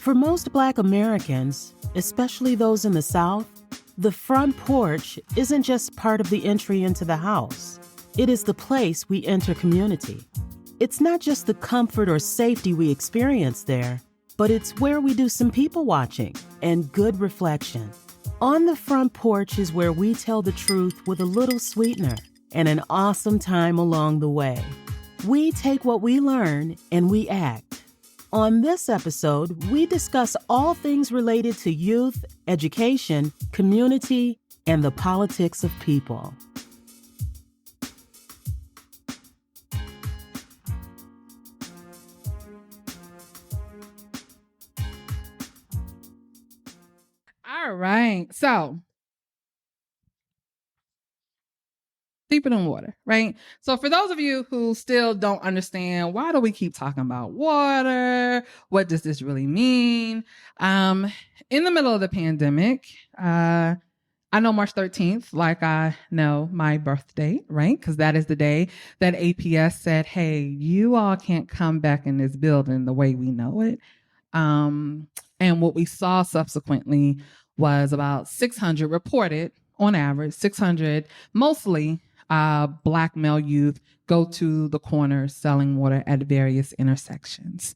For most Black Americans, especially those in the South, the front porch isn't just part of the entry into the house. It is the place we enter community. It's not just the comfort or safety we experience there, but it's where we do some people watching and good reflection. On the front porch is where we tell the truth with a little sweetener and an awesome time along the way. We take what we learn and we act. On this episode, we discuss all things related to youth, education, community, and the politics of people. All right. So, deeper than water, right? So for those of you who still don't understand, why do we keep talking about water? What does this really mean? In the middle of the pandemic, I know March 13th, like I know my birthday, right? Because that is the day that APS said, hey, you all can't come back in this building the way we know it. And what we saw subsequently was about 600 reported on average, 600, mostly Black male youth go to the corners selling water at various intersections.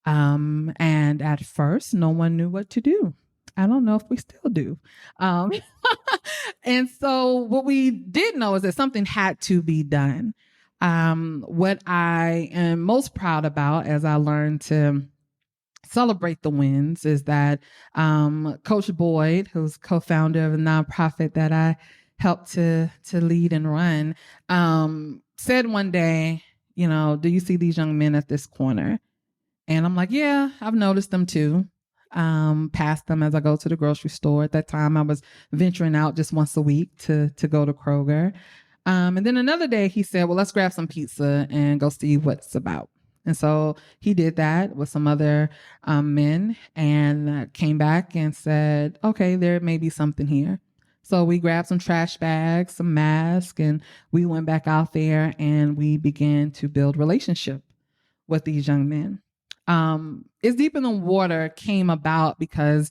And at first, no one knew what to do. I don't know if we still do. And so what we did know is that something had to be done. What I am most proud about as I learned to celebrate the wins is that Coach Boyd, who's co-founder of a nonprofit that I helped to lead and run, said one day, you know, do you see these young men at this corner? And I'm like, yeah, I've noticed them too. Past them as I go to the grocery store. At that time, I was venturing out just once a week to go to Kroger. And then another day he said, well, let's grab some pizza and go see what it's about. And so he did that with some other men and came back and said, okay, there may be something here. So we grabbed some trash bags, some masks, and we went back out there and we began to build relationship with these young men. It's Deeper Than Water came about because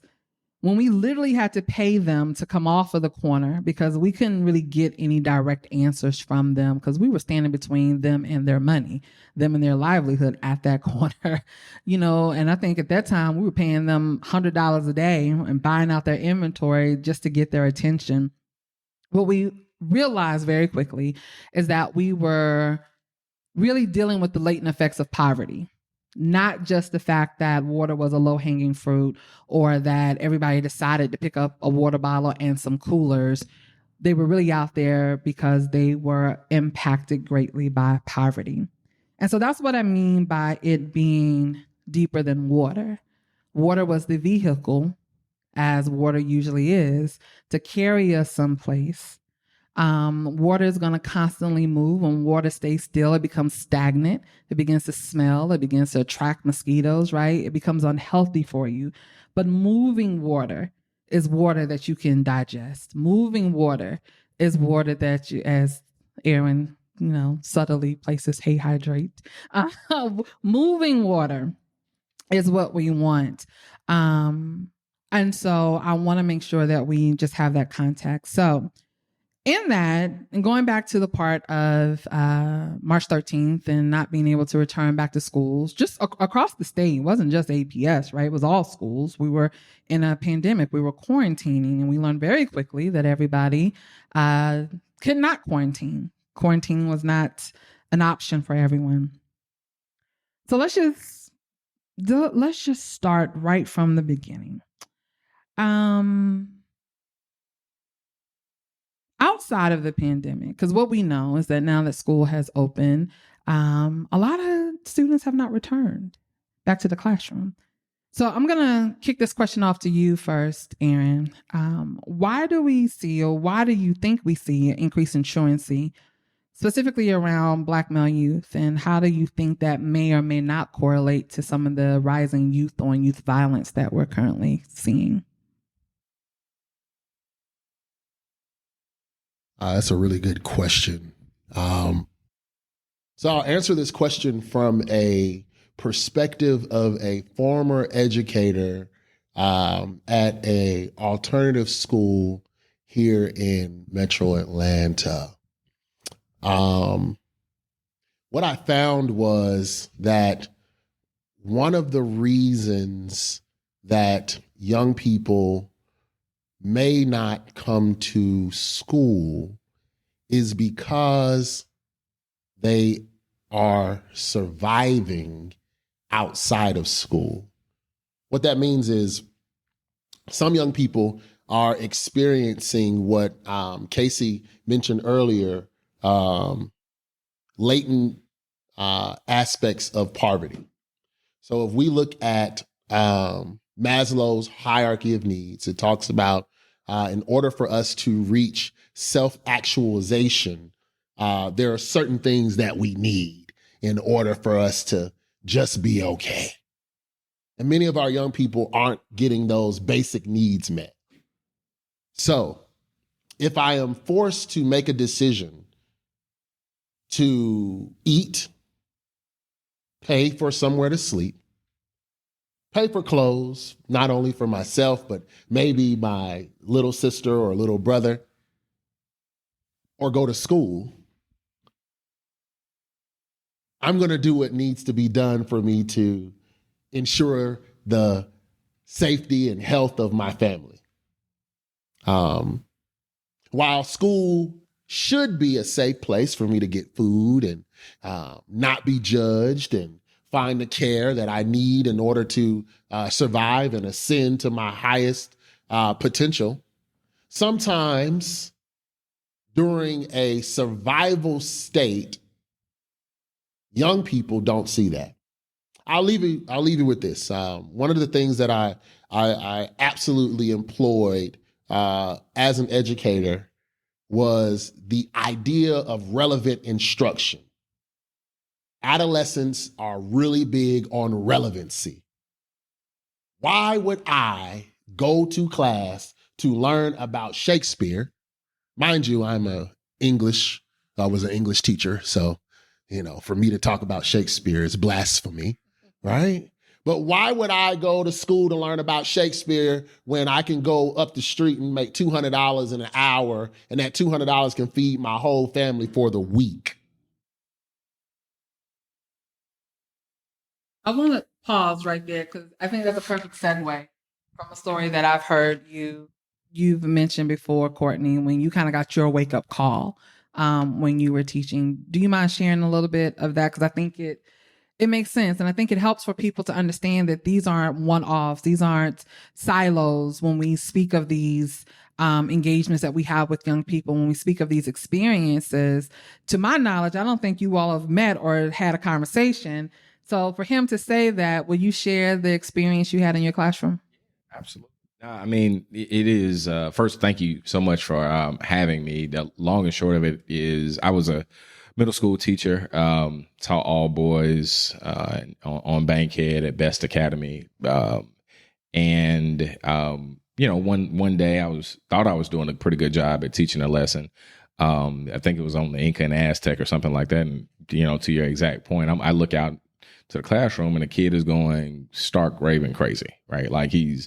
when we literally had to pay them to come off of the corner because we couldn't really get any direct answers from them because we were standing between them and their money, them and their livelihood at that corner, you know, and I think at that time we were paying them $100 a day and buying out their inventory just to get their attention. What we realized very quickly is that we were really dealing with the latent effects of poverty. Not just the fact that water was a low-hanging fruit or that everybody decided to pick up a water bottle and some coolers. They were really out there because they were impacted greatly by poverty. And so that's what I mean by it being deeper than water. Water was the vehicle, as water usually is, to carry us someplace. Water is going to constantly move. When water stays still, it becomes stagnant. It begins to smell. It begins to attract mosquitoes, right? It becomes unhealthy for you. But moving water is water that you can digest. Moving water is water that you, as Aaron, you know, subtly places, hey, hydrate. Moving water is what we want. And so I want to make sure that we just have that context. So in that, and going back to the part of March 13th and not being able to return back to schools, just across the state, it wasn't just APS, right? It was all schools. We were in a pandemic. We were quarantining, and we learned very quickly that everybody could not quarantine. Quarantine was not an option for everyone. So let's just start right from the beginning. Outside of the pandemic, because what we know is that now that school has opened, a lot of students have not returned back to the classroom. So I'm going to kick this question off to you first, Aaron. Why do we see, or why do you think we see an increase in truancy, specifically around Black male youth? And how do you think that may or may not correlate to some of the rising youth on youth violence that we're currently seeing? That's a really good question. So I'll answer this question from a perspective of a former educator at a alternative school here in Metro Atlanta. What I found was that one of the reasons that young people may not come to school is because they are surviving outside of school. What that means is some young people are experiencing what KaCey mentioned earlier, latent aspects of poverty. So if we look at Maslow's hierarchy of needs, it talks about in order for us to reach self-actualization, there are certain things that we need in order for us to just be okay. And many of our young people aren't getting those basic needs met. So if I am forced to make a decision to eat, pay for somewhere to sleep, pay for clothes, not only for myself, but maybe my little sister or little brother, or go to school, I'm going to do what needs to be done for me to ensure the safety and health of my family. While school should be a safe place for me to get food and not be judged and find the care that I need in order to survive and ascend to my highest potential, sometimes during a survival state, young people don't see that. I'll leave you with this. One of the things that I absolutely employed as an educator was the idea of relevant instruction. Adolescents are really big on relevancy. Why would I go to class to learn about Shakespeare? Mind you, I was an English teacher, so, for me to talk about Shakespeare is blasphemy, right? But why would I go to school to learn about Shakespeare when I can go up the street and make $200 in an hour, and that $200 can feed my whole family for the week? I want to pause right there because I think that's a perfect segue from a story that I've heard you've mentioned before, Courtney, when you kind of got your wake-up call when you were teaching. Do you mind sharing a little bit of that? Because I think it makes sense. And I think it helps for people to understand that these aren't one-offs. These aren't silos when we speak of these engagements that we have with young people. When we speak of these experiences, to my knowledge, I don't think you all have met or had a conversation. So for him to say that, will you share the experience you had in your classroom? Absolutely. I mean, it is, first, thank you so much for having me. The long and short of it is I was a middle school teacher, taught all boys on Bankhead at Best Academy. One day I thought I was doing a pretty good job at teaching a lesson. I think it was on the Inca and Aztec or something like that. And, to your exact point, I look out to the classroom and the kid is going stark raving crazy, right? Like he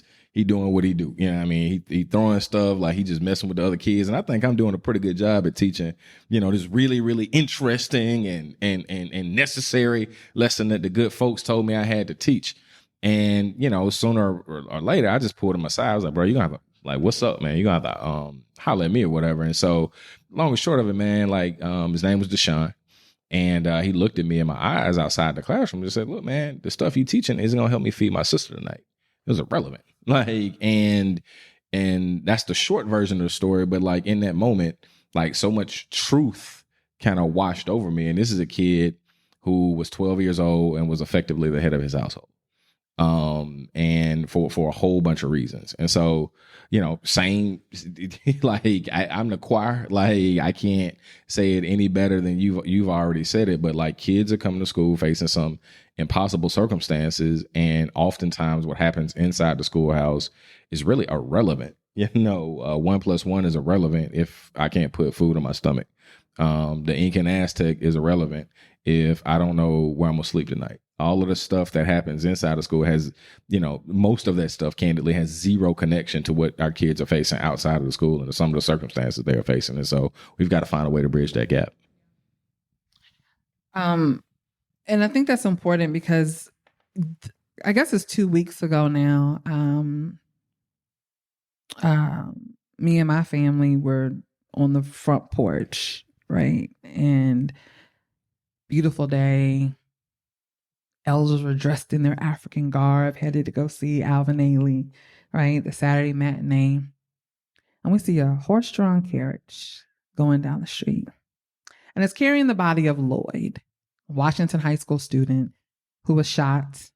doing what he do. You know what I mean? He throwing stuff, like he just messing with the other kids. And I think I'm doing a pretty good job at teaching, this really, really interesting and necessary lesson that the good folks told me I had to teach. And, sooner or later, I just pulled him aside. I was like, bro, you're going to have to, like, what's up, man? You're going to have to holler at me or whatever. And so long and short of it, man, like his name was Deshaun. And he looked at me in my eyes outside the classroom and just said, look, man, the stuff you teaching isn't going to help me feed my sister tonight. It was irrelevant. And that's the short version of the story. But like in that moment, like so much truth kind of washed over me. And this is a kid who was 12 years old and was effectively the head of his household. And for a whole bunch of reasons. And so, same, like I'm the choir, like I can't say it any better than you've already said it, but like kids are coming to school facing some impossible circumstances. And oftentimes what happens inside the schoolhouse is really irrelevant. 1 + 1 is irrelevant if I can't put food in my stomach. The Inca and Aztec is irrelevant if I don't know where I'm gonna sleep tonight. All of the stuff that happens inside of school has, most of that stuff candidly has zero connection to what our kids are facing outside of the school and some of the circumstances they are facing. And so we've got to find a way to bridge that gap. And I think that's important because I guess it's 2 weeks ago now. Me and my family were on the front porch, right? And beautiful day. Elders were dressed in their African garb, headed to go see Alvin Ailey, right? The Saturday matinee. And we see a horse-drawn carriage going down the street. And it's carrying the body of Lloyd, a Washington High School student who was shot.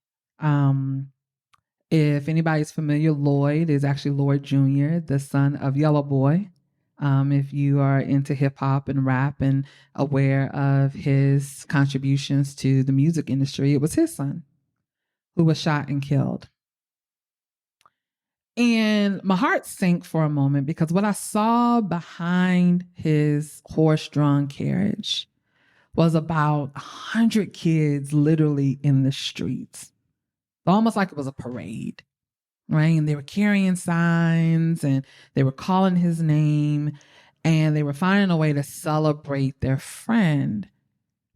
If anybody's familiar, Lloyd is actually Lloyd Jr., the son of Yellow Boy. If you are into hip hop and rap and aware of his contributions to the music industry, it was his son who was shot and killed. And my heart sank for a moment because what I saw behind his horse-drawn carriage was about 100 kids literally in the streets, almost like it was a parade. Right. And they were carrying signs and they were calling his name and they were finding a way to celebrate their friend.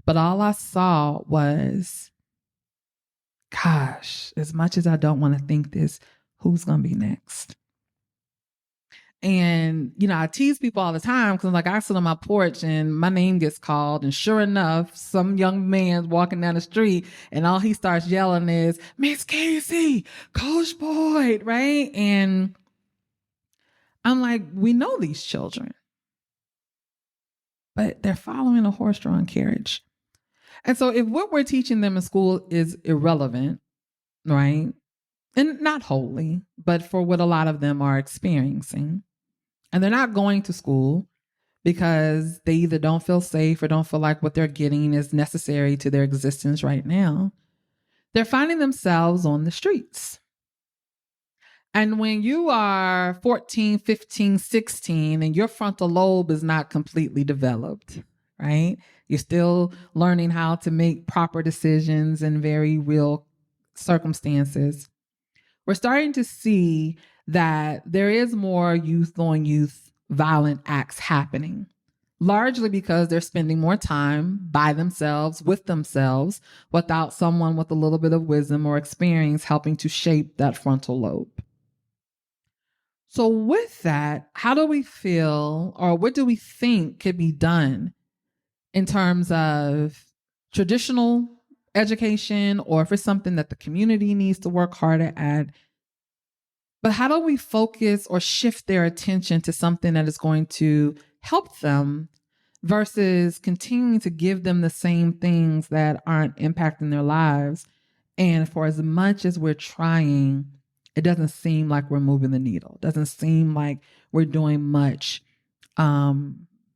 But all I saw was, gosh, as much as I don't want to think this, who's going to be next? And, I tease people all the time because I sit on my porch and my name gets called. And sure enough, some young man's walking down the street and all he starts yelling is, Miss KaCey, Coach Boyd, right? And I'm like, we know these children, but they're following a horse-drawn carriage. And so if what we're teaching them in school is irrelevant, right? And not wholly, but for what a lot of them are experiencing. And they're not going to school because they either don't feel safe or don't feel like what they're getting is necessary to their existence right now. They're finding themselves on the streets. And when you are 14, 15, 16, and your frontal lobe is not completely developed, right? You're still learning how to make proper decisions in very real circumstances. We're starting to see that there is more youth on youth violent acts happening, largely because they're spending more time by themselves, with themselves, without someone with a little bit of wisdom or experience helping to shape that frontal lobe. So with that, how do we feel, or what do we think could be done in terms of traditional education, or if it's something that the community needs to work harder at? But how do we focus or shift their attention to something that is going to help them versus continuing to give them the same things that aren't impacting their lives? And for as much as we're trying, it doesn't seem like we're moving the needle. It doesn't seem like we're doing much,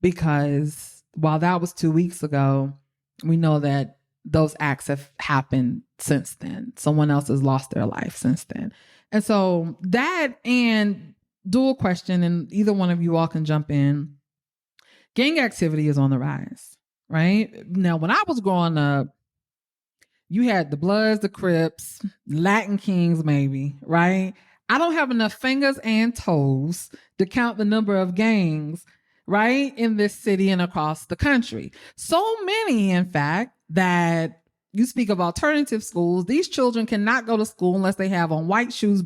because while that was 2 weeks ago, we know that those acts have happened since then. Someone else has lost their life since then. And so that, and dual question, and either one of you all can jump in. Gang activity is on the rise, right? Now, when I was growing up, you had the Bloods, the Crips, Latin Kings, maybe, right? I don't have enough fingers and toes to count the number of gangs, right, in this city and across the country. So many, in fact, that you speak of alternative schools. These children cannot go to school unless they have on white shoes,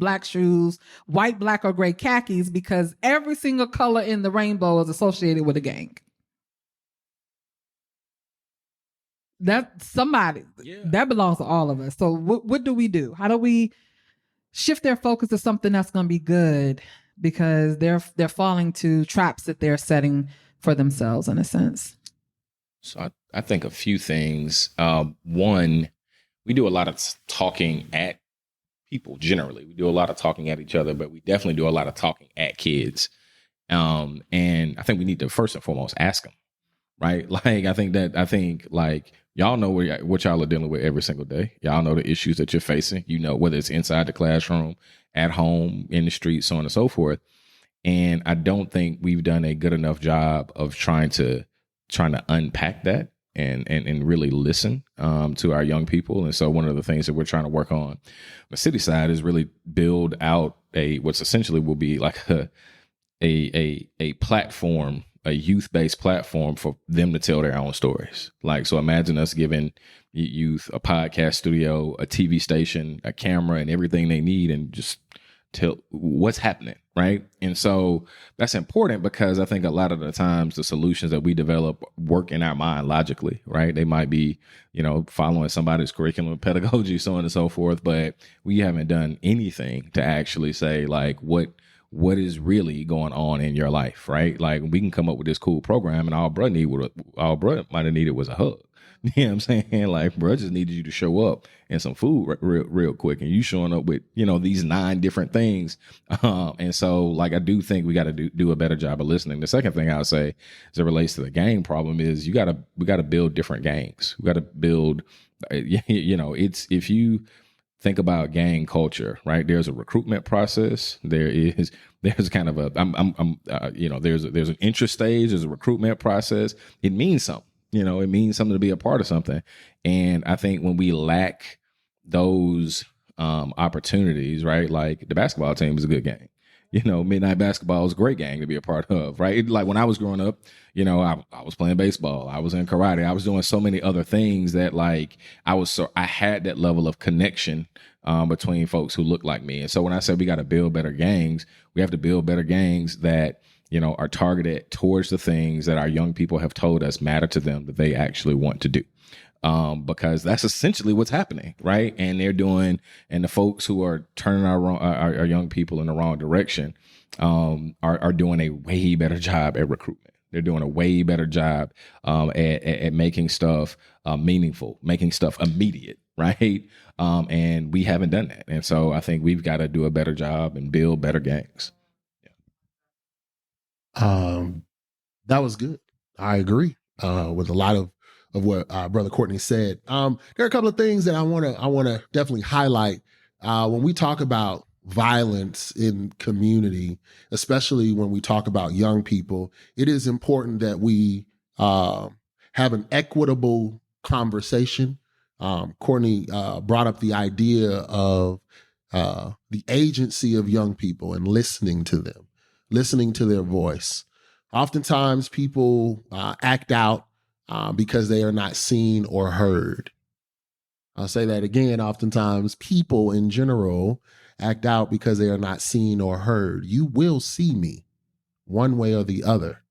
white, black, or gray khakis, because every single color in the rainbow is associated with a gang. That's somebody. Yeah. That belongs to all of us. So what do we do? How do we shift their focus to something that's going to be good? Because they're falling to traps that they're setting for themselves, in a sense. So I think a few things. One, we do a lot of talking at people generally. We do a lot of talking at each other, but we definitely do a lot of talking at kids. And I think we need to first and foremost ask them, right? I think y'all know what y'all are dealing with every single day. Y'all know the issues that you're facing, whether it's inside the classroom, at home, in the street, so on and so forth. And I don't think we've done a good enough job of trying to unpack that and really listen to our young people. And so one of the things that we're trying to work on the city side is really build out what's essentially will be like a platform, a youth-based platform for them to tell their own stories. Like, so imagine us giving youth a podcast studio, a TV station, a camera, and everything they need, and just tell what's happening, right? And so that's important because I think a lot of the times the solutions that we develop work in our mind logically, right? They might be, following somebody's curriculum, pedagogy, so on and so forth, but we haven't done anything to actually say like what is really going on in your life, right? Like we can come up with this cool program, and all bruh might have needed was a hug. You know what I'm saying? Like, bruh just needed you to show up and some food real quick, and you showing up with these 9 different things. And so, like, I do think we got to do a better job of listening. The second thing I would say, as it relates to the gang problem, is we got to build different gangs. We got to build, it's if you think about gang culture, right? There's a recruitment process. There's kind of there's an interest stage. There's a recruitment process. It means something. It means something to be a part of something. And I think when we lack those opportunities, right? Like the basketball team is a good gang. Midnight basketball is a great gang to be a part of, right? Like when I was growing up, I was playing baseball, I was in karate, I was doing so many other things that like I had that level of connection between folks who look like me. And so when I said we got to build better gangs, we have to build better gangs that are targeted towards the things that our young people have told us matter to them, that they actually want to do. Because that's essentially what's happening, right? And the folks who are turning our young people in the wrong direction are doing a way better job at recruitment. They're doing a way better job at making stuff meaningful, making stuff immediate, right? And we haven't done that. And so I think we've got to do a better job and build better gangs. That was good. I agree with a lot of what Brother Courtney said. There are a couple of things that I want to definitely highlight when we talk about violence in community, especially when we talk about young people. It is important that we have an equitable conversation. Courtney brought up the idea of the agency of young people and listening to them, listening to their voice. Oftentimes people act out because they are not seen or heard. I'll say that again. Oftentimes people in general act out because they are not seen or heard. You will see me one way or the other.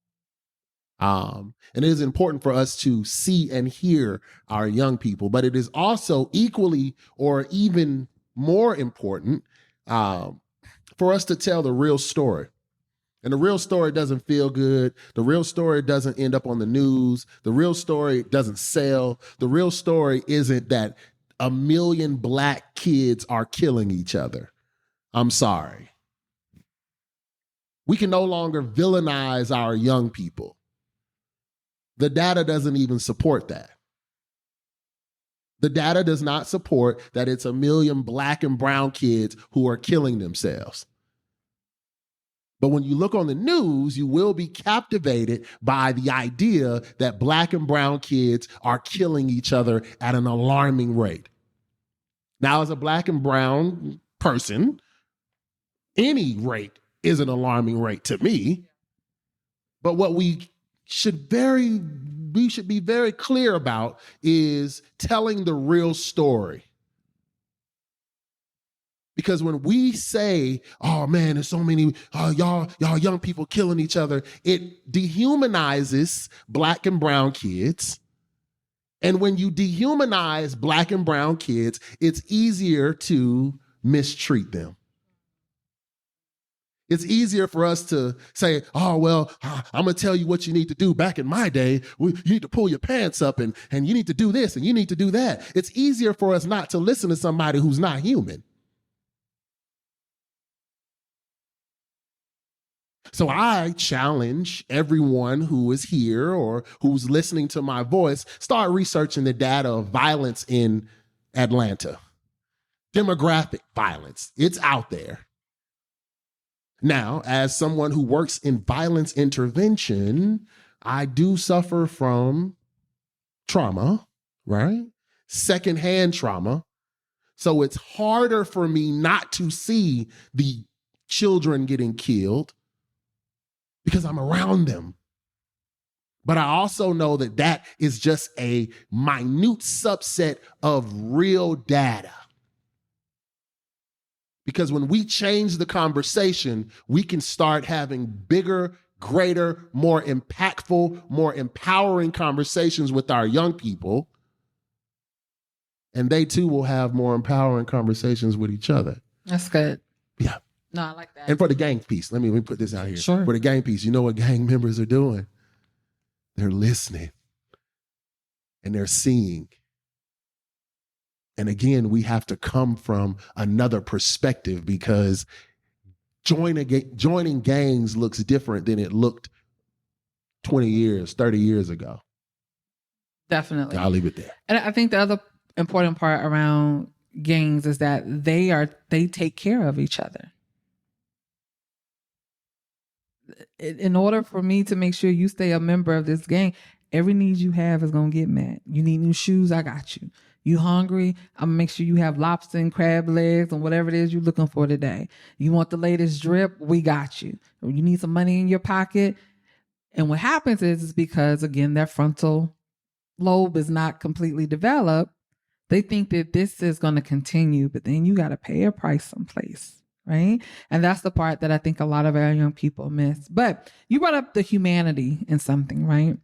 And it is important for us to see and hear our young people, but it is also equally or even more important for us to tell the real story. And the real story doesn't feel good. The real story doesn't end up on the news. The real story doesn't sell. The real story isn't that 1 million Black kids are killing each other. I'm sorry. We can no longer villainize our young people. The data doesn't even support that. The data does not support that it's 1 million Black and brown kids who are killing themselves. But when you look on the news, you will be captivated by the idea that Black and brown kids are killing each other at an alarming rate. Now, as a Black and brown person, any rate is an alarming rate to me. But what we should be very clear about is telling the real story. Because when we say, oh man, there's so many y'all young people killing each other, it dehumanizes Black and brown kids. And when you dehumanize Black and brown kids, it's easier to mistreat them. It's easier for us to say, oh, well, I'm going to tell you what you need to do. Back in my day, you need to pull your pants up and you need to do this and you need to do that. It's easier for us not to listen to somebody who's not human. So I challenge everyone who is here or who's listening to my voice, start researching the data of violence in Atlanta. Demographic violence, it's out there. Now, as someone who works in violence intervention, I do suffer from trauma, right? Secondhand trauma. So it's harder for me not to see the children getting killed because I'm around them. But I also know that that is just a minute subset of real data. Because when we change the conversation, we can start having bigger, greater, more impactful, more empowering conversations with our young people. And they too will have more empowering conversations with each other. That's good. Yeah. No, I like that. And for the gang piece, let me put this out here. Sure. For the gang piece, you know what gang members are doing? They're listening and they're seeing. And again, we have to come from another perspective because joining gangs looks different than it looked 20 years, 30 years ago. Definitely. I'll leave it there. And I think the other important part around gangs is that they take care of each other. In order for me to make sure you stay a member of this gang, every need you have is going to get met. You need new shoes, I got you. You hungry? I'm going to make sure you have lobster and crab legs and whatever it is you're looking for today. You want the latest drip? We got you. You need some money in your pocket? And what happens is because, again, their frontal lobe is not completely developed. They think that this is going to continue, but then you got to pay a price someplace, right? And that's the part that I think a lot of our young people miss. But you brought up the humanity in something, right?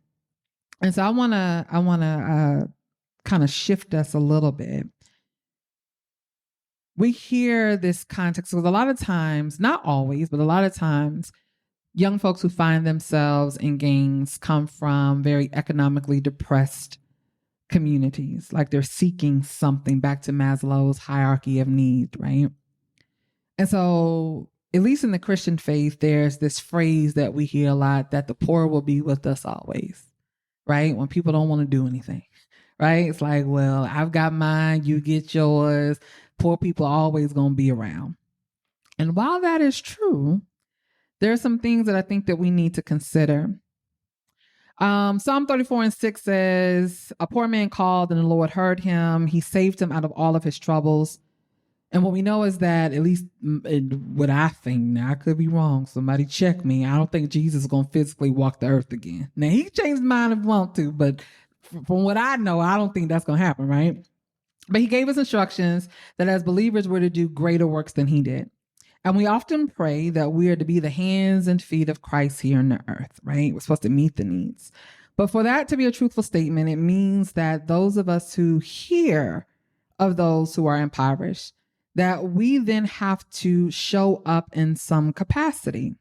And so I want to kind of shift us a little bit. We hear this context because a lot of times, not always, but a lot of times, young folks who find themselves in gangs come from very economically depressed communities, like they're seeking something, back to Maslow's hierarchy of needs, right? And so, at least in the Christian faith, there's this phrase that we hear a lot, that the poor will be with us always, right? When people don't want to do anything, right? It's like, well, I've got mine, you get yours. Poor people are always going to be around. And while that is true, there are some things that I think that we need to consider. Psalm 34:6 says, a poor man called and the Lord heard him. He saved him out of all of his troubles. And what we know is that, at least what I think, now I could be wrong, somebody check me, I don't think Jesus is going to physically walk the earth again. Now, he can change his mind if he wants to, but from what I know, I don't think that's going to happen, right? But he gave us instructions that as believers we're to do greater works than he did. And we often pray that we are to be the hands and feet of Christ here on the earth, right? We're supposed to meet the needs. But for that to be a truthful statement, it means that those of us who hear of those who are impoverished, that we then have to show up in some capacity.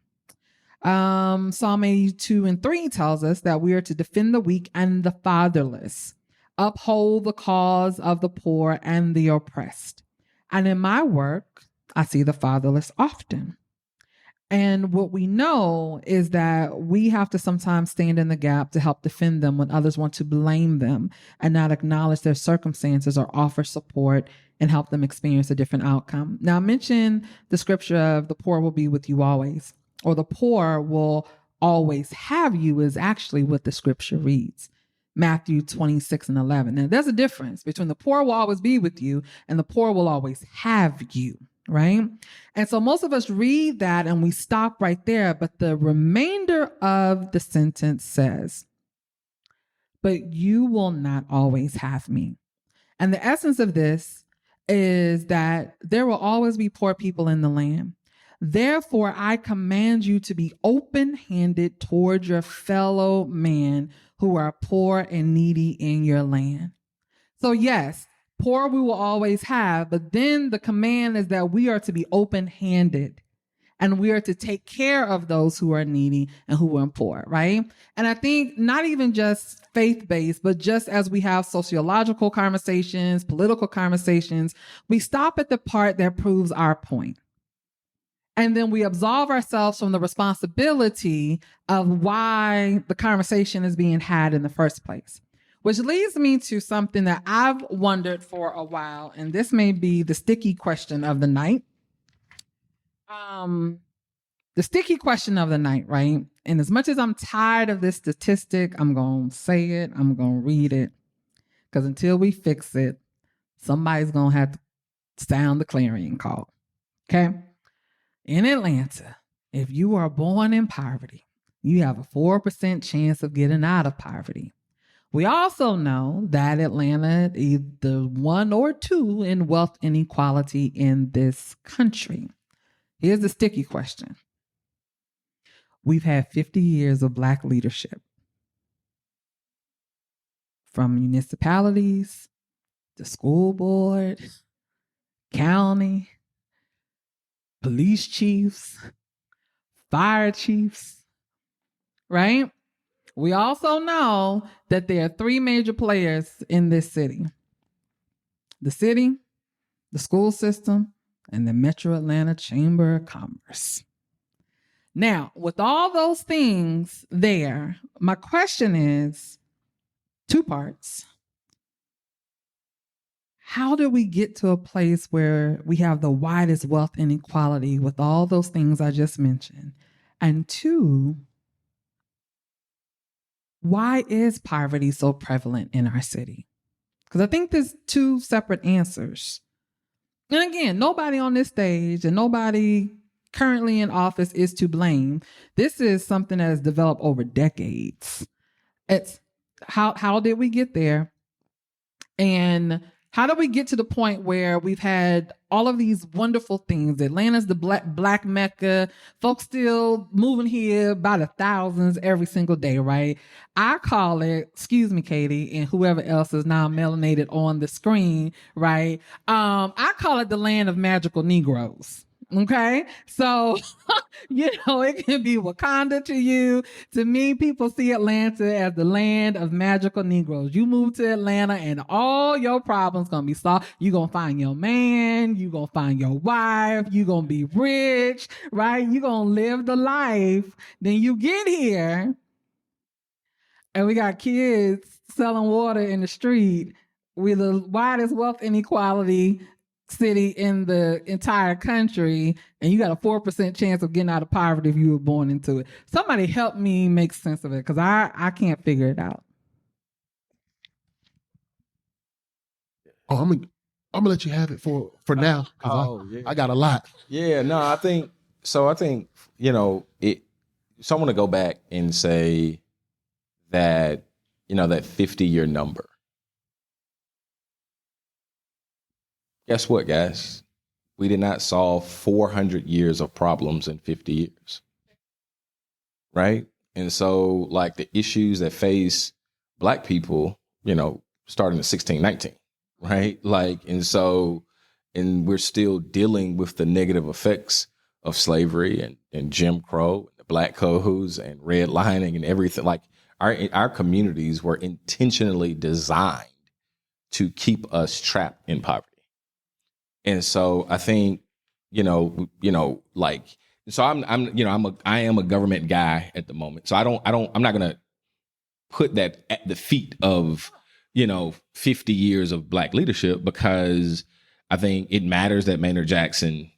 Psalm 82:3 tells us that we are to defend the weak and the fatherless, uphold the cause of the poor and the oppressed. And in my work, I see the fatherless often. And what we know is that we have to sometimes stand in the gap to help defend them when others want to blame them and not acknowledge their circumstances or offer support and help them experience a different outcome. Now, I mentioned the scripture of the poor will be with you always, or the poor will always have you is actually what the scripture reads. Matthew 26:11. Now, there's a difference between the poor will always be with you and the poor will always have you. Right? And so most of us read that and we stop right there. But the remainder of the sentence says, but you will not always have me. And the essence of this is that there will always be poor people in the land. Therefore, I command you to be open-handed toward your fellow man who are poor and needy in your land. So yes, poor we will always have, but then the command is that we are to be open-handed and we are to take care of those who are needy and who are poor, right? And I think not even just faith-based, but just as we have sociological conversations, political conversations, we stop at the part that proves our point. And then we absolve ourselves from the responsibility of why the conversation is being had in the first place. Which leads me to something that I've wondered for a while, and this may be the sticky question of the night. The sticky question of the night, right? And as much as I'm tired of this statistic, I'm going to say it, I'm going to read it. Because until we fix it, somebody's going to have to sound the clarion call. Okay? In Atlanta, if you are born in poverty, you have a 4% chance of getting out of poverty. We also know that Atlanta is either 1 or 2 in wealth inequality in this country. Here's the sticky question. We've had 50 years of Black leadership. From municipalities, the school board, county, police chiefs, fire chiefs, right? We also know that there are 3 major players in this city. The city, the school system, and the Metro Atlanta Chamber of Commerce. Now, with all those things there, my question is 2 parts. How do we get to a place where we have the widest wealth inequality with all those things I just mentioned? And 2, why is poverty so prevalent in our city? Because I think there's 2 separate answers. And again, nobody on this stage and nobody currently in office is to blame. This is something that has developed over decades. It's how did we get there? And how do we get to the point where we've had all of these wonderful things? Atlanta's the black Mecca. Folks still moving here by the thousands every single day, right? I call it, excuse me, Katie, and whoever else is now melanated on the screen, right? I call it the land of magical Negroes. Okay. So, it can be Wakanda to you. To me, people see Atlanta as the land of magical Negroes. You move to Atlanta and all your problems going to be solved. You're going to find your man. You're going to find your wife. You're going to be rich, right? You're going to live the life. Then you get here and we got kids selling water in the street. We're the widest wealth inequality city in the entire country, and you got a 4% chance of getting out of poverty if you were born into it. Somebody help me make sense of it, because I can't figure it out. Oh, I'm gonna let you have it for now. I got a lot. Yeah, no, I think so it. So I want to go back and say that that 50-year number. Guess what, guys? We did not solve 400 years of problems in 50 years, right? And so, like, the issues that face Black people, starting in 1619, right? Like, and we're still dealing with the negative effects of slavery and Jim Crow, and the Black codes and redlining and everything. Like, our communities were intentionally designed to keep us trapped in poverty. And so I think, I am a government guy at the moment. So I'm not going to put that at the feet of, 50 years of Black leadership, because I think it matters that Maynard Jackson,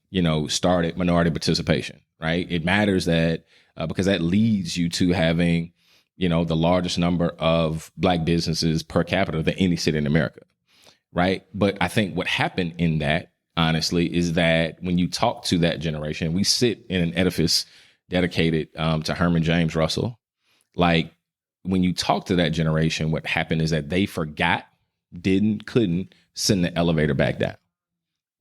started minority participation, right? It matters that because that leads you to having, the largest number of Black businesses per capita than any city in America. Right. But I think what happened in that, honestly, is that when you talk to that generation, we sit in an edifice dedicated to Herman James Russell. Like, when you talk to that generation, what happened is that they forgot, couldn't send the elevator back down.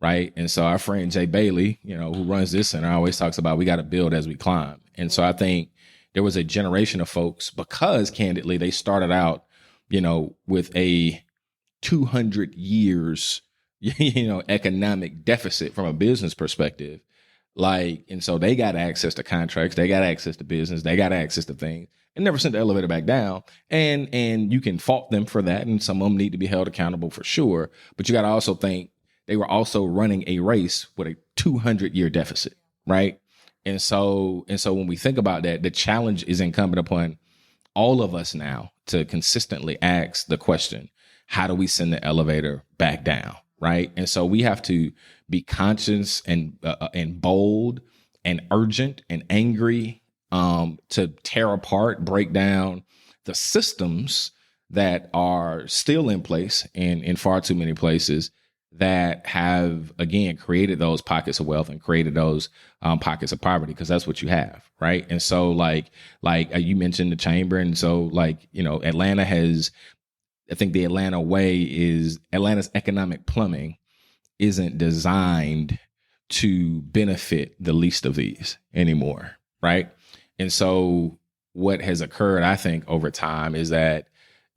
Right. And so our friend Jay Bailey, who runs this center, always talks about we got to build as we climb. And so I think there was a generation of folks, because candidly, they started out, with a 200 years, economic deficit from a business perspective. Like, and so they got access to contracts, they got access to business, they got access to things, and never sent the elevator back down. And you can fault them for that. And some of them need to be held accountable for sure. But you got to also think they were also running a race with a 200-year deficit. Right. And so when we think about that, the challenge is incumbent upon all of us now to consistently ask the question, how do we send the elevator back down? Right. And so we have to be conscious and bold and urgent and angry to tear apart, break down the systems that are still in place in far too many places that have, again, created those pockets of wealth and created those pockets of poverty, because that's what you have, right? And so like you mentioned the chamber, and so like, you know, Atlanta has, I think the Atlanta way is, Atlanta's economic plumbing isn't designed to benefit the least of these anymore, right? And so what has occurred, I think, over time is that,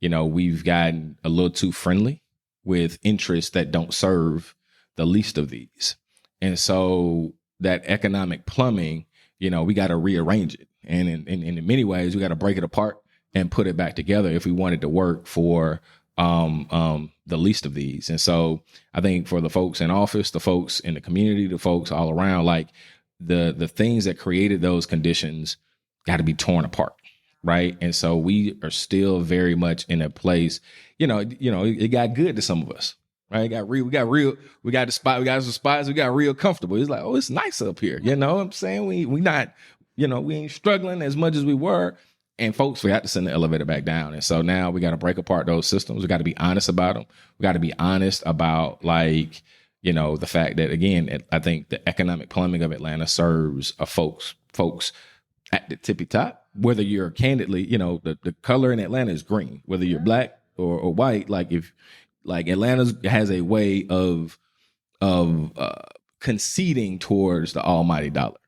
you know, we've gotten a little too friendly with interests that don't serve the least of these. And so that economic plumbing, you know, we got to rearrange it. And in many ways, we got to break it apart and put it back together if we want it to work for the least of these. And so I think for the folks in office, the folks in the community, the folks all around, like the things that created those conditions got to be torn apart. Right. And so we are still very much in a place, it got good to some of us. Right. We got some spots, we got real comfortable. It's like, oh, it's nice up here. You know what I'm saying? We not, we ain't struggling as much as we were. And folks, we had to send the elevator back down. And so now we got to break apart those systems. We got to be honest about them. We got to be honest about the fact that, again, I think the economic plumbing of Atlanta serves folks at the tippy top. Whether you're candidly, the color in Atlanta is green, whether you're black or white, Atlanta has a way of conceding towards the almighty dollar.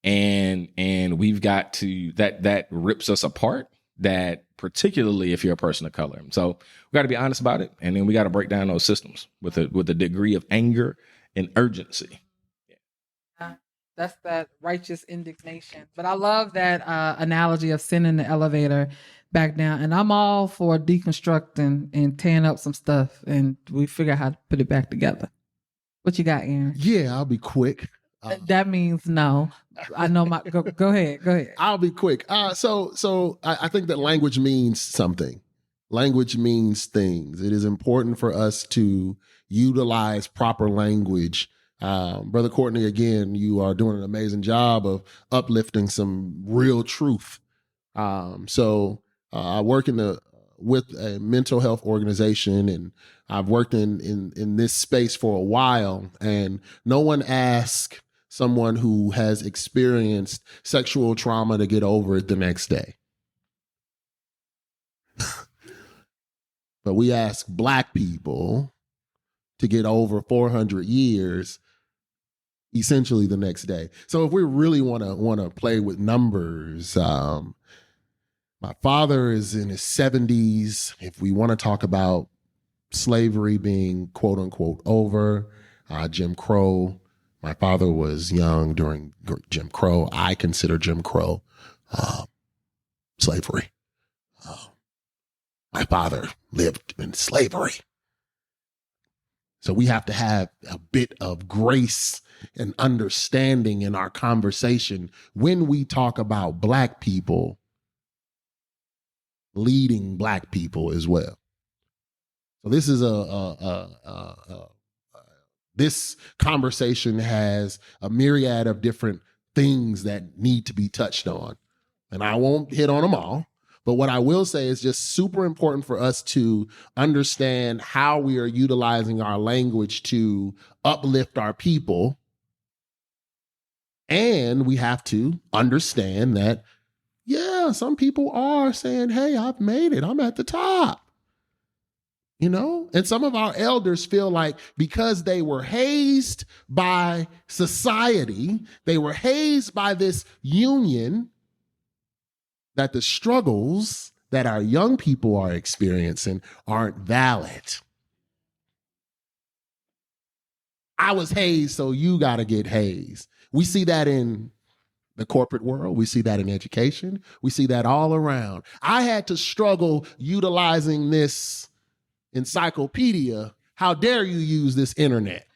And we've got to, that rips us apart, that particularly if you're a person of color. So we got to be honest about it. And then we got to break down those systems with a degree of anger and urgency. That's that righteous indignation. But I love that analogy of sending the elevator back down. And I'm all for deconstructing and tearing up some stuff, and we figure out how to put it back together. What you got, Aaron? Yeah, I'll be quick. That means no. I know my. Go ahead. I'll be quick. So I think that language means something. Language means things. It is important for us to utilize proper language. Brother Courtney, again, you are doing an amazing job of uplifting some real truth. I work with a mental health organization, and I've worked in this space for a while, and no one asks someone who has experienced sexual trauma to get over it the next day. But we ask Black people to get over 400 years essentially the next day. So if we really want to play with numbers, my father is in his 70s. If we want to talk about slavery being quote unquote over, Jim Crow, my father was young during Jim Crow. I consider Jim Crow slavery. My father lived in slavery. So we have to have a bit of grace and understanding in our conversation when we talk about Black people leading Black people as well. So this is this conversation has a myriad of different things that need to be touched on. And I won't hit on them all. But what I will say is just super important for us to understand how we are utilizing our language to uplift our people. And we have to understand that, yeah, some people are saying, hey, I've made it. I'm at the top. And some of our elders feel like because they were hazed by society, they were hazed by this union, that the struggles that our young people are experiencing aren't valid. I was hazed, so you got to get hazed. We see that in the corporate world. We see that in education. We see that all around. I had to struggle utilizing this encyclopedia. How dare you use this internet?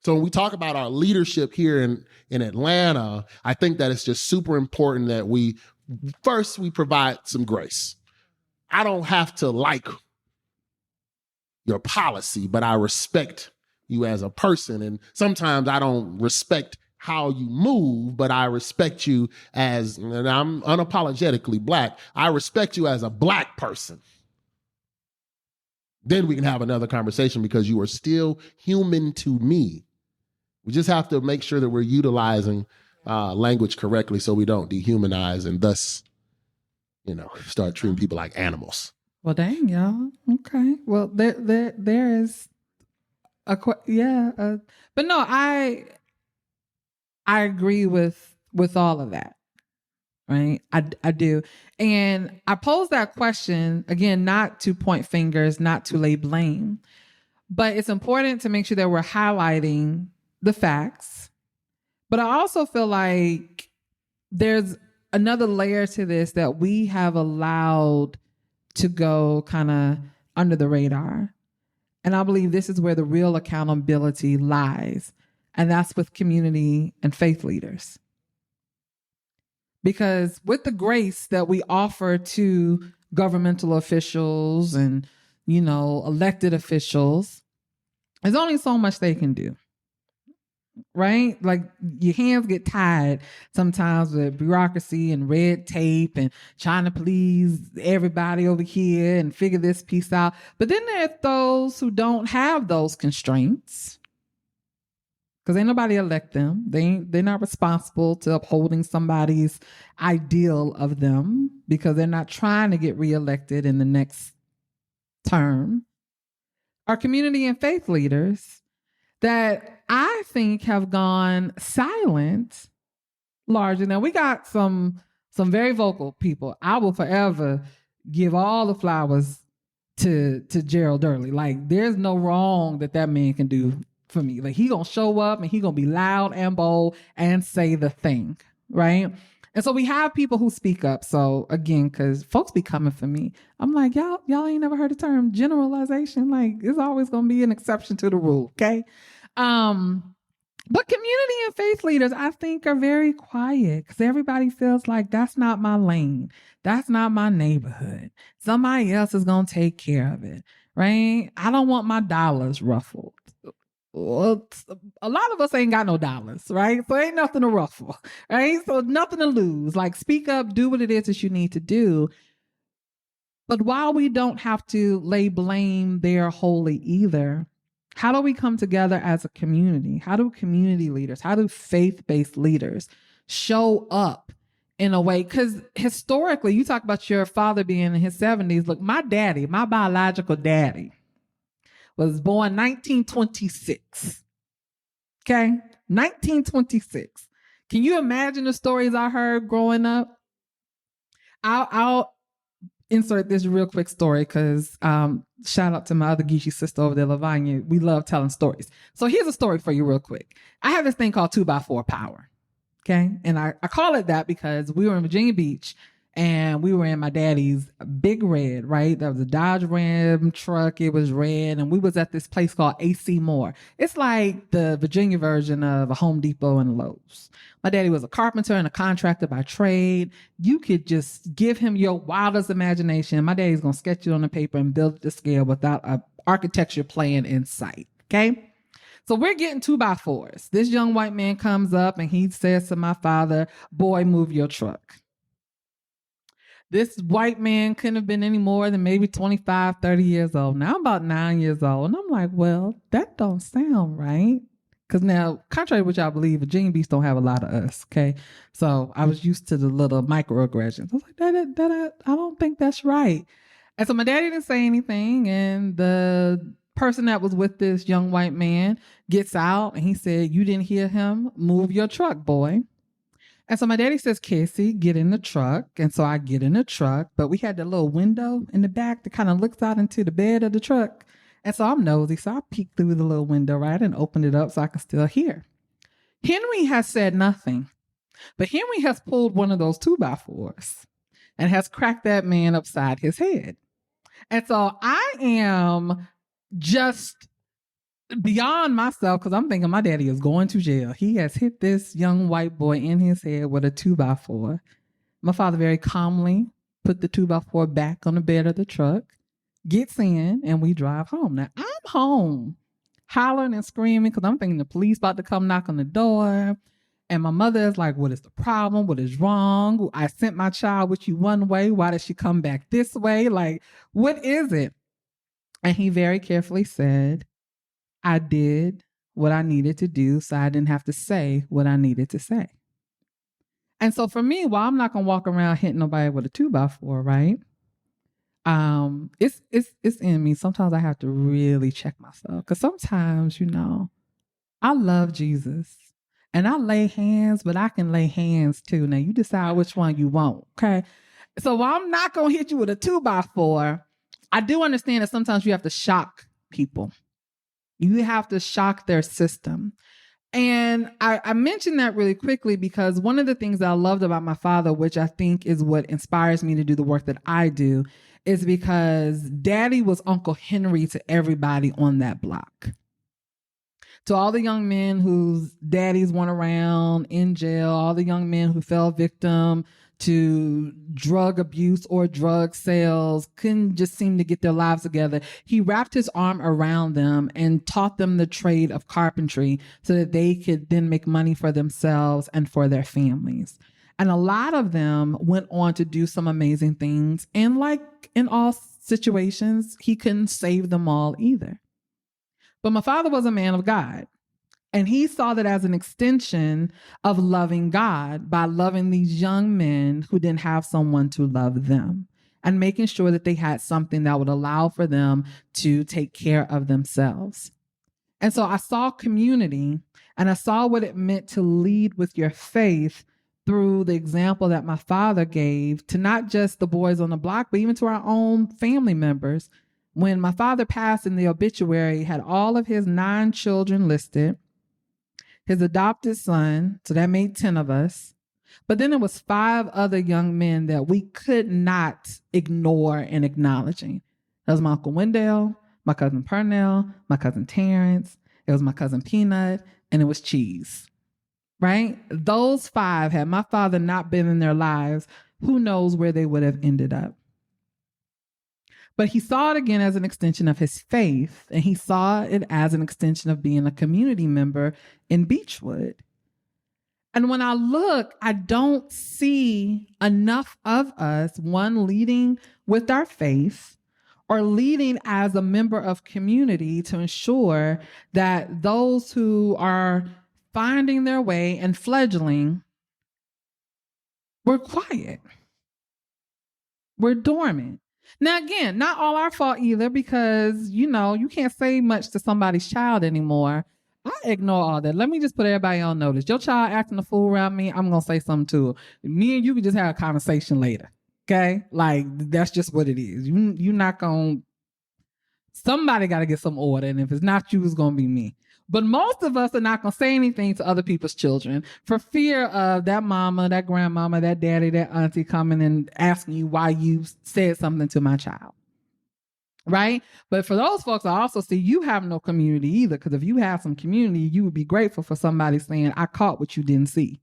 So when we talk about our leadership here in Atlanta, I think that it's just super important that we provide some grace. I don't have to like your policy, but I respect you as a person. And sometimes I don't respect how you move, but I respect you as, and I'm unapologetically Black, I respect you as a Black person. Then we can have another conversation because you are still human to me. We just have to make sure that we're utilizing language correctly so we don't dehumanize and thus, start treating people like animals. Well, dang, y'all. Okay. Well, there is but no, I agree with all of that. Right. I do. And I pose that question again, not to point fingers, not to lay blame, but it's important to make sure that we're highlighting the facts. But I also feel like there's another layer to this that we have allowed to go kind of under the radar. And I believe this is where the real accountability lies. And that's with community and faith leaders. Because with the grace that we offer to governmental officials and, elected officials, there's only so much they can do. Right? Like your hands get tied sometimes with bureaucracy and red tape and trying to please everybody over here and figure this piece out. But then there are those who don't have those constraints because ain't nobody elect them. They're not responsible to upholding somebody's ideal of them because they're not trying to get reelected in the next term. Our community and faith leaders that I think have gone silent largely. Now we got some very vocal people. I will forever give all the flowers to Gerald Early. Like there's no wrong that man can do for me. Like he gonna show up and he gonna be loud and bold and say the thing, right? And so we have people who speak up. So again, because folks be coming for me, I'm like, y'all ain't never heard the term generalization. Like it's always gonna be an exception to the rule, okay? But community and faith leaders, I think, are very quiet because everybody feels like that's not my lane. That's not my neighborhood. Somebody else is gonna take care of it, right? I don't want my dollars ruffled. Well, a lot of us ain't got no dollars, right? So ain't nothing to ruffle, right? So nothing to lose. Like speak up, do what it is that you need to do. But while we don't have to lay blame there wholly either, how do we come together as a community? How do community leaders, how do faith-based leaders show up in a way? Because historically, you talk about your father being in his 70s. Look, my daddy, my biological daddy, was born 1926. Okay? 1926. Can you imagine the stories I heard growing up? I'll insert this real quick story because shout out to my other Geechee sister over there, Lavanya. We love telling stories. So here's a story for you real quick. I have this thing called 2x4 power. Okay? And I call it that because we were in Virginia Beach and we were in my daddy's big red, right? That was a Dodge Ram truck. It was red. And we was at this place called AC Moore. It's like the Virginia version of a Home Depot and Lowe's. My daddy was a carpenter and a contractor by trade. You could just give him your wildest imagination. My daddy's going to sketch it on the paper and build it to scale without an architecture plan in sight. Okay? So we're getting 2x4s. This young white man comes up and he says to my father, "Boy, move your truck." This white man couldn't have been any more than maybe 25, 30 years old. Now I'm about 9 years old. And I'm like, well, that don't sound right. Because now, contrary to what y'all believe, Virginia Beach don't have a lot of us, okay? So I was used to the little microaggressions. I was like, I don't think that's right. And so my daddy didn't say anything. And the person that was with this young white man gets out and he said, "You didn't hear him? Move your truck, boy." And so my daddy says, "KaCey, get in the truck." And so I get in the truck, but we had the little window in the back that kind of looks out into the bed of the truck. And so I'm nosy. So I peeked through the little window, right, and opened it up so I could still hear. Henry has said nothing, but Henry has pulled one of those 2x4s and has cracked that man upside his head. And so I am just beyond myself because I'm thinking my daddy is going to jail. He has hit this young white boy in his head with a 2x4. My father very calmly put the 2x4 back on the bed of the truck, gets in, and we drive home. Now I'm home hollering and screaming because I'm thinking the police about to come knock on the door. And my mother is like, what is the problem? What is wrong? I sent my child with you one way. Why did she come back this way? Like, what is it? And he very carefully said, I did what I needed to do, so I didn't have to say what I needed to say. And so for me, while I'm not gonna walk around hitting nobody with a 2x4, right? It's in me. Sometimes I have to really check myself, because sometimes, I love Jesus and I lay hands, but I can lay hands too. Now you decide which one you want. Okay. So while I'm not gonna hit you with a 2x4, I do understand that sometimes you have to shock people. You have to shock their system. And I mentioned that really quickly because one of the things that I loved about my father, which I think is what inspires me to do the work that I do, is because Daddy was Uncle Henry to everybody on that block. To all the young men whose daddies went around in jail, all the young men who fell victim to drug abuse or drug sales, couldn't just seem to get their lives together. He wrapped his arm around them and taught them the trade of carpentry so that they could then make money for themselves and for their families. And a lot of them went on to do some amazing things. And like in all situations, he couldn't save them all either. But my father was a man of God. And he saw that as an extension of loving God by loving these young men who didn't have someone to love them and making sure that they had something that would allow for them to take care of themselves. And so I saw community and I saw what it meant to lead with your faith through the example that my father gave to not just the boys on the block, but even to our own family members. When my father passed, in the obituary, had all of his 9 children listed, his adopted son, so that made 10 of us. But then there was 5 other young men that we could not ignore in acknowledging. That was my Uncle Wendell, my cousin Purnell, my cousin Terrence, it was my cousin Peanut, and it was Cheese, right? Those 5, had my father not been in their lives, who knows where they would have ended up. But he saw it again as an extension of his faith, and he saw it as an extension of being a community member in Beechwood. And when I look, I don't see enough of us, one, leading with our faith or leading as a member of community to ensure that those who are finding their way and fledgling, we're quiet. We're dormant. Now, again, not all our fault either, because, you can't say much to somebody's child anymore. I ignore all that. Let me just put everybody on notice. Your child acting a fool around me, I'm going to say something to her. Me and you can just have a conversation later. Okay? Like, that's just what it is. You're not going to... Somebody got to get some order, and if it's not you, it's going to be me. But most of us are not going to say anything to other people's children for fear of that mama, that grandmama, that daddy, that auntie coming and asking you why you said something to my child. Right? But for those folks, I also see you have no community either, because if you have some community, you would be grateful for somebody saying, I caught what you didn't see.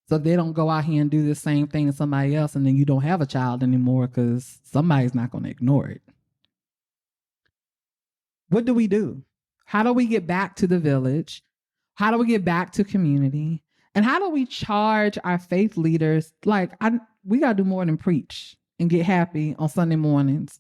So they don't go out here and do the same thing to somebody else, and then you don't have a child anymore because somebody's not going to ignore it. What do we do? How do we get back to the village? How do we get back to community? And how do we charge our faith leaders? We got to do more than preach and get happy on Sunday mornings,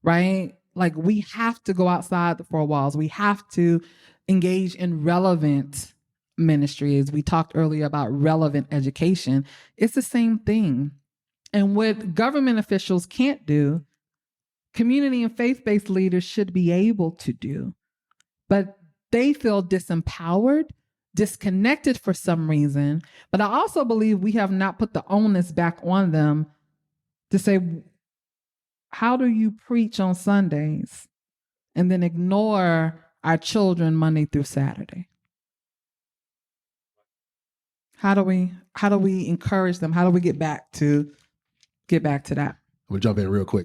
right? Like, we have to go outside the 4 walls. We have to engage in relevant ministry. As we talked earlier about relevant education, it's the same thing. And what government officials can't do, community and faith-based leaders should be able to do. But they feel disempowered, disconnected for some reason. But I also believe we have not put the onus back on them to say, how do you preach on Sundays and then ignore our children Monday through Saturday? How do we encourage them? How do we get back to that? I'm gonna jump in real quick.